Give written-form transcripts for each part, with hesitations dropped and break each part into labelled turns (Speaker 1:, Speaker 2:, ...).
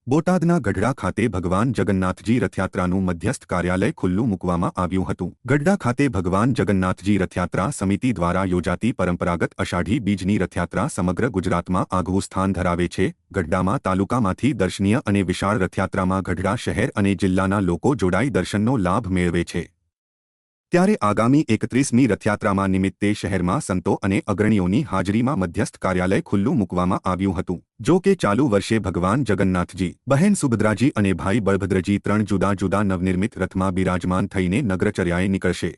Speaker 1: બોટાદના ગઢડા ખાતે ભગવાન જગન્નાથજી રથયાત્રાનું મધ્યસ્થ કાર્યાલય ખુલ્લું મૂકવામાં આવ્યું હતું। ગઢડા ખાતે ભગવાન જગન્નાથજી રથયાત્રા સમિતિ દ્વારા યોજાતી પરંપરાગત અષાઢી બીજની રથયાત્રા સમગ્ર ગુજરાતમાં આગવું સ્થાન ધરાવે છે। ગઢડામાં તાલુકામાંથી દર્શનીય અને વિશાળ રથયાત્રામાં ગઢડા શહેર અને જિલ્લાના લોકો જોડાઈ દર્શનનો લાભ મેળવે છે। ત્યારે આગામી 31મી રથયાત્રામાં નિમિત્તે શહેરમાં સંતો અને અગ્રણીઓની હાજરીમાં મધ્યસ્થ કાર્યાલય ખુલ્લું મૂકવામાં આવ્યું હતું। જો કે ચાલુ વર્ષે ભગવાન જગન્નાથજી, બહેન સુભદ્રાજી અને ભાઈ બળભદ્રજી 3 જુદા જુદા નવનિર્મિત રથમાં બિરાજમાન થઈને નગરચર્યાએ નીકળશે।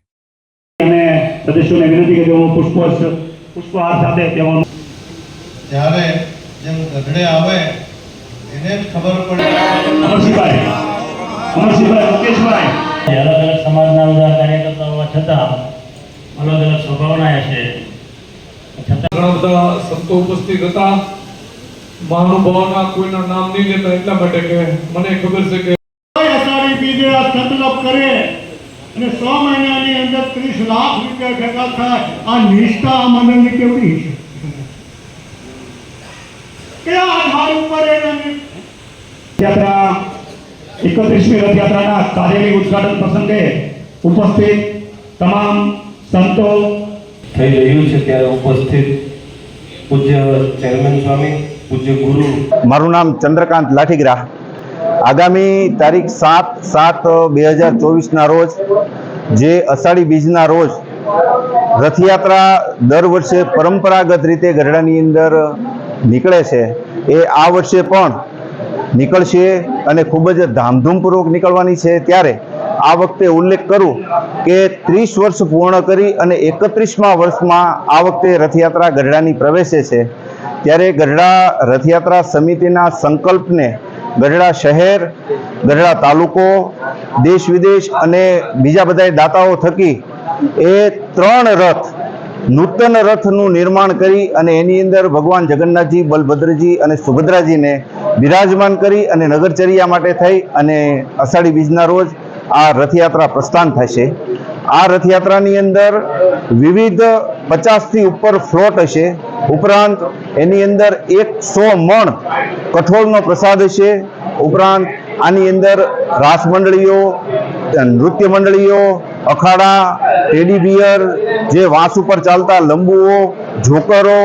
Speaker 2: ત્યારે જેમ ગઢડે આવે એને જ ખબર પડે।
Speaker 3: अलग अलग समाजना બધા કાર્યકર્તા હોવા છતાં અલગ અલગ સ્વભાવના છે છતાં
Speaker 4: ઘણા બધા સંતો ઉપસ્થિત હતા। મહાનુભાવોના કોઈના નામ નહીં લેતા એટલા માટે કે મને ખબર છે કે
Speaker 5: અષાઢી બીજે આ સંકલ્પ કરે અને 100 મહિનાની અંદર 30 લાખ રૂપિયા ભેગા થાય। આ નિષ્ઠા આ મંડળની કેવડી છે કે આ આધાર ઉપર એની
Speaker 6: યાત્રા 31મી રથયાત્રાના કાર્યાલય ઉદ્ઘાટન પ્રસંગે ઉપસ્થિત તમામ સંતો
Speaker 7: થઈ રહ્યું છે ત્યારે ઉપસ્થિત પૂજ્ય ચેરમેન સ્વામી, પૂજ્ય ગુરુ।
Speaker 8: મારું નામ ચંદ્રકાંત લાઠીગ્રા। આગામી તારીખ 7/7/2024 ના રોજ જે અષાઢી બીજના રોજ રથયાત્રા દર વર્ષે પરંપરાગત રીતે ગઢડાની અંદર નીકળે છે, એ આ વર્ષે પણ નીકળશે અને ખૂબ જ ધામધૂમપૂર્વક નીકળવાની છે। ત્યારે આ વખતે ઉલ્લેખ કરું કે 30 વર્ષ પૂર્ણ કરી અને 31મા વર્ષમાં આ વખતે રથયાત્રા ગઢડાની પ્રવેશે છે। ત્યારે ગઢડા રથયાત્રા સમિતિના સંકલ્પને ગઢડા શહેર, ગઢડા તાલુકો, દેશ વિદેશ અને બીજા બધા દાતાઓ થકી એ 3 રથ, નૂતન રથનું નિર્માણ કરી અને એની અંદર ભગવાન જગન્નાથજી, બલભદ્રજી અને સુભદ્રાજીને બિરાજમાન કરી અને નગરચર્યા માટે થઈ અને અષાઢી બીજના રોજ આ રથયાત્રા પ્રસ્થાન થશે। આ રથયાત્રાની અંદર વિવિધ 50થી ઉપર ફ્લોટ હશે, ઉપરાંત એની અંદર 100 મણ કઠોળનો પ્રસાદ હશે। ઉપરાંત આની અંદર રાસ મંડળીઓ, નૃત્ય મંડળીઓ, અખાડા, ટેડી બિયર, જે વાંસ ઉપર ચાલતા લંબુઓ, જોકરો,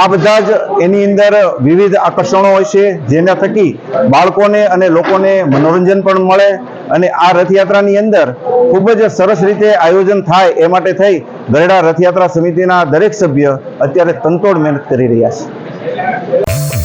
Speaker 8: આ બધા જ એની અંદર વિવિધ આકર્ષણો હોય છે, જેના થકી બાળકોને અને લોકોને મનોરંજન પણ મળે અને આ રથયાત્રાની અંદર ખૂબ જ સરસ રીતે આયોજન થાય એ માટે થઈ ગઢડા રથયાત્રા સમિતિના દરેક સભ્ય અત્યારે તનતોડ મહેનત કરી રહ્યા છે।